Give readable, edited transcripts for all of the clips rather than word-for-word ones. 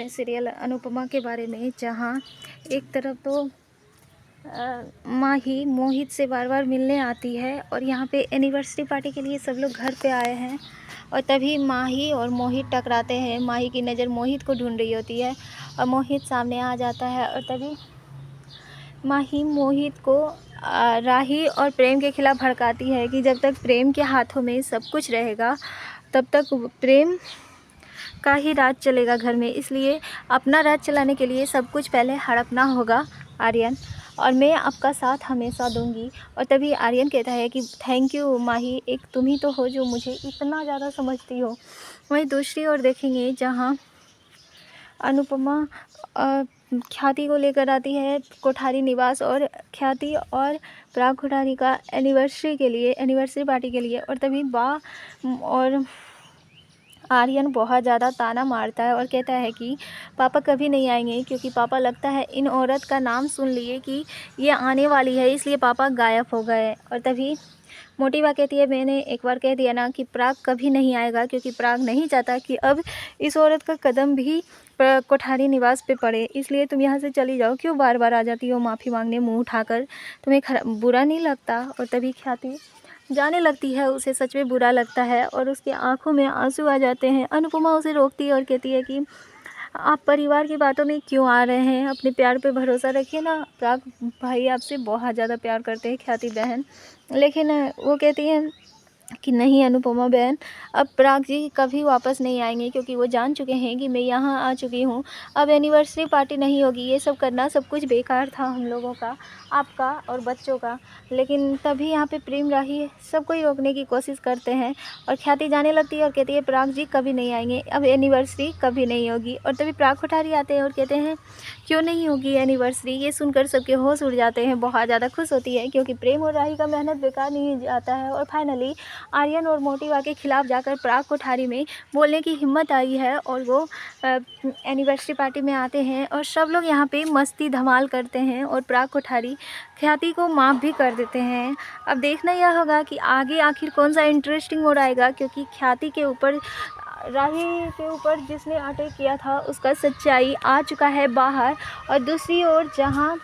Serial Anupama के बारे में, जहाँ एक तरफ तो माही मोहित से बार बार मिलने आती है और यहाँ पे एनिवर्सरी पार्टी के लिए सब लोग घर पे आए हैं और तभी माही और मोहित टकराते हैं। माही की नज़र मोहित को ढूंढ रही होती है और मोहित सामने आ जाता है और तभी माही मोहित को राही और प्रेम के खिलाफ भड़काती है कि जब तक प्रेम के हाथों में सब कुछ रहेगा तब तक प्रेम का ही राज चलेगा घर में, इसलिए अपना राज चलाने के लिए सब कुछ पहले हड़पना होगा आर्यन, और मैं आपका साथ हमेशा दूंगी। और तभी आर्यन कहता है कि थैंक यू माही, एक तुम ही तो हो जो मुझे इतना ज़्यादा समझती हो। वहीं दूसरी ओर देखेंगे जहाँ अनुपमा ख्याति को लेकर आती है कोठारी निवास, और ख्याति और पराग कोठारी का एनिवर्सरी पार्टी के लिए, और तभी और आर्यन बहुत ज़्यादा ताना मारता है और कहता है कि पापा कभी नहीं आएंगे, क्योंकि पापा लगता है इन औरत का नाम सुन लिए कि ये आने वाली है, इसलिए पापा गायब हो गए। और तभी मोटिवा कहती है मैंने एक बार कह दिया ना कि पराग कभी नहीं आएगा, क्योंकि पराग नहीं चाहता कि अब इस औरत का कदम भी कोठारी निवास पे पड़े, इसलिए तुम यहाँ से चली जाओ। क्यों बार बार आ जाती हो माफ़ी मांगने मुंह उठाकर, तुम्हें बुरा नहीं लगता? और तभी ख्याति जाने लगती है, उसे सच में बुरा लगता है और उसकी आंखों में आंसू आ जाते हैं। अनुपमा उसे रोकती है और कहती है कि आप परिवार की बातों में क्यों आ रहे हैं, अपने प्यार पे भरोसा रखिए ना, पराग भाई आपसे बहुत ज़्यादा प्यार करते हैं ख्याति बहन। लेकिन वो कहती है कि नहीं अनुपमा बहन, अब पराग जी कभी वापस नहीं आएंगे, क्योंकि वो जान चुके हैं कि मैं यहाँ आ चुकी हूँ। अब एनिवर्सरी पार्टी नहीं होगी, ये सब करना सब कुछ बेकार था हम लोगों का, आपका और बच्चों का। लेकिन तभी यहाँ पे प्रेम राही सबको ही रोकने की कोशिश करते हैं और ख्याति जाने लगती है और कहती है पराग जी कभी नहीं आएंगे, अब एनिवर्सरी कभी नहीं होगी। और तभी पराग कोठारी आते हैं और कहते हैं क्यों नहीं होगी एनिवर्सरी। ये सुनकर सबके होश उड़ जाते हैं, बहुत ज़्यादा खुश होती है, क्योंकि प्रेम और राही का मेहनत बेकार नहीं जाता है। और फाइनली आर्यन और मोटिवा के खिलाफ जाकर पराग कोठारी में बोलने की हिम्मत आई है और वो एनिवर्सरी पार्टी में आते हैं और सब लोग यहाँ पे मस्ती धमाल करते हैं और पराग कोठारी ख्याति को माफ़ भी कर देते हैं। अब देखना यह होगा कि आगे आखिर कौन सा इंटरेस्टिंग मोड़ आएगा, क्योंकि ख्याति के ऊपर राही के ऊपर जिसने अटैक किया था उसका सच्चाई आ चुका है बाहर। और दूसरी ओर जहाँ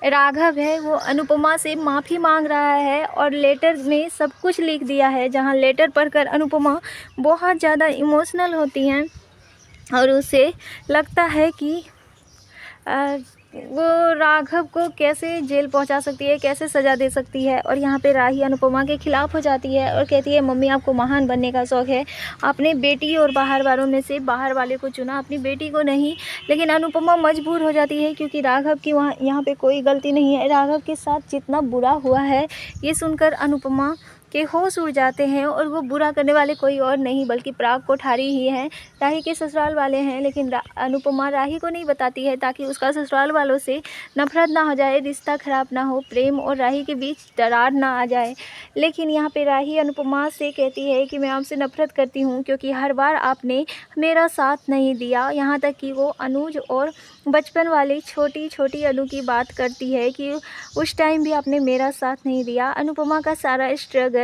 राघव है वो अनुपमा से माफ़ी मांग रहा है और लेटर में सब कुछ लिख दिया है, जहाँ लेटर पढ़कर अनुपमा बहुत ज़्यादा इमोशनल होती हैं और उसे लगता है कि वो राघव को कैसे जेल पहुंचा सकती है, कैसे सज़ा दे सकती है। और यहाँ पे राही अनुपमा के खिलाफ़ हो जाती है और कहती है मम्मी आपको महान बनने का शौक़ है, आपने बेटी और बाहर वालों में से बाहर वाले को चुना, अपनी बेटी को नहीं। लेकिन अनुपमा मजबूर हो जाती है, क्योंकि राघव की यहाँ पे कोई गलती नहीं है। राघव के साथ जितना बुरा हुआ है ये सुनकर अनुपमा के होश उड़ जाते हैं और वो बुरा करने वाले कोई और नहीं बल्कि पराग कोठारी ही हैं, राही के ससुराल वाले हैं। लेकिन अनुपमा राही को नहीं बताती है ताकि उसका ससुराल वालों से नफरत ना हो जाए, रिश्ता ख़राब ना हो, प्रेम और राही के बीच दरार ना आ जाए। लेकिन यहाँ पे राही अनुपमा से कहती है कि मैं आपसे नफरत करती हूँ, क्योंकि हर बार आपने मेरा साथ नहीं दिया। यहाँ तक कि वो अनुज और बचपन वाली छोटी छोटी अनु की बात करती है कि उस टाइम भी आपने मेरा साथ नहीं दिया। अनुपमा का सारा स्ट्रगल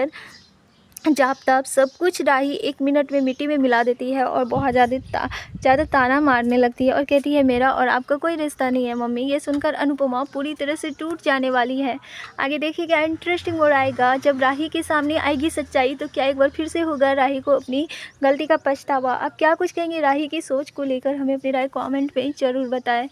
जाप ताप सब कुछ राही 1 मिनट में मिट्टी में मिला देती है और बहुत ज़्यादा ताना मारने लगती है और कहती है मेरा और आपका कोई रिश्ता नहीं है मम्मी। ये सुनकर अनुपमा पूरी तरह से टूट जाने वाली है। आगे देखिएगा इंटरेस्टिंग मोड़ आएगा जब राही के सामने आएगी सच्चाई, तो क्या एक बार फिर से होगा राही को अपनी गलती का पछतावा। आप क्या कुछ कहेंगे राही की सोच को लेकर, हमें अपनी राय कॉमेंट में ज़रूर बताएं।